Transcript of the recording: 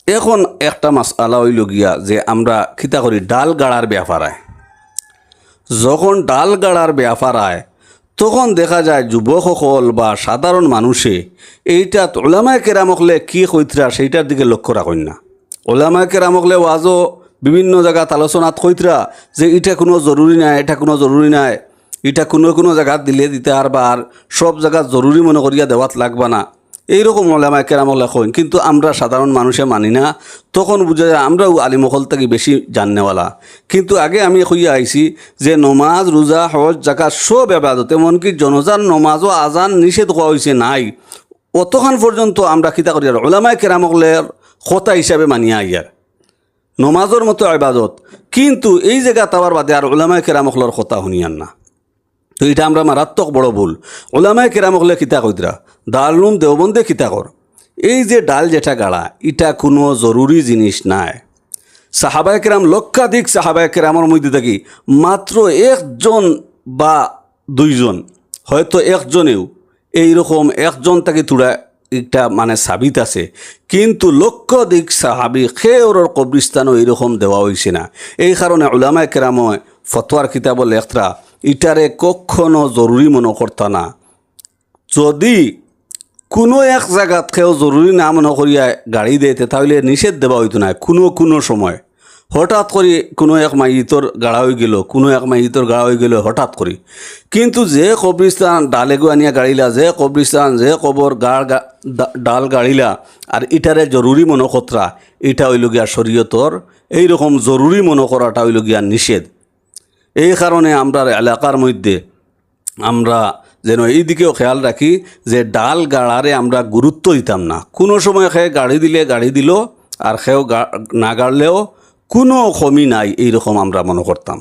এখন একটা মাসআলা হইল গিয়া যে আমরা খিতা করি ডাল গাড়ার ব্যাপারায়। যখন ডাল গাড়ার ব্যাপারায় তখন দেখা যায় যুবকসকল বা সাধারণ মানুষে এইটা ওলামায়ে কেরামকলে কি কইতরা সেইটার দিকে লক্ষ্য রাখেন না। ওলামায়ে কেরামকলে ওয়াজও বিভিন্ন জায়গাত আলোচনাত কইতরা যে এটা কোনো জরুরি নাই, এটা কোনো জরুরি নাই, এটা কোনো কোনো জায়গাত দিলে দিতে আর সব জায়গাত জরুরি মনে করিয়া দেওয়াত লাগবা না, এইরকম ওলামায়ে কেরামকলে কইন। কিন্তু আমরা সাধারণ মানুষে মানি না। তখন বুঝা যায় আমরাও আলিমকল থেকে বেশি জাননেওয়ালা। কিন্তু আগে আমি কইয়া আইছি যে নমাজ রোজা হজ জাকাত সব ইবাদত, এমনকি জনজার নমাজও আজান নিষেধ করা হয়েছে নাই, অতখান পর্যন্ত আমরা খিতা করি আর ওলামায়ে কেরামকলের কথা হিসাবে মানিয়া আইয়ার নমাজের মতো ইবাদত। কিন্তু এই জায়গা তাওয়ার বাদে আর ওলামায়ে কেরামকলের কথা শুনিয়ান না। তো এটা আমরা মারাত্মক বড় ভুল। ওলামায়ে কেরামকলে খিতা কইতরা দারুল উলুম দেওবন্দে খিতা কর, এই যে ডাল যেটা গাড়া এটা কোনো জরুরি জিনিস নাই। সাহাবায়ে কেরাম লক্ষাধিক সাহাবায়ে কেরামের মধ্যে থাকি মাত্র একজন বা দুইজন, হয়তো একজনেও এইরকম একজন তাকে তুড়া একটা মানে সাবিত আছে। কিন্তু লক্ষাধিক সাহাবি খেওর কবরিস্তানও এইরকম দেওয়া হয়েছে না। এই কারণে উলামায়ে কেরাম ফতোয়ার কিতাব লেখরা ইটারে কখনো জরুরি মনে করতা না। যদি কোনো এক জায়গাত কেউ জরুরি না মনে করিয়া গাড়ি দিতে তাহলে নিষেধ দেওয়া হইতো না। কোনো সময় হঠাৎ করে কোনো এক মাইয়িতর গাড়া হয়ে গেল, কোনো এক মাইয়িতর গাড়া হয়ে গেল হঠাৎ করে। কিন্তু যে কবরিস্তান ডালেগো আনিয়া গাড়িলা, যে কবরিস্তান যে কবর ডাল গাড়িলা আর ইটারে জরুরি মনে কতরা, এটা হইল গিয়া শরীয়তর এইরকম জরুরি মনে করাটা হইল গিয়া নিষেধ। এই কারণে আমরা এলাকার মধ্যে আমরা যেন এই দিকেও খেয়াল রাখি যে ডাল গাড়ারে আমরা গুরুত্ব দিতাম না। কোনো সময় খেয়ে গাড়ি দিলে গাড়ি দিল, আর খেয়েও না গাড়লেও কোনো কমি নাই, এইরকম আমরা মনে করতাম।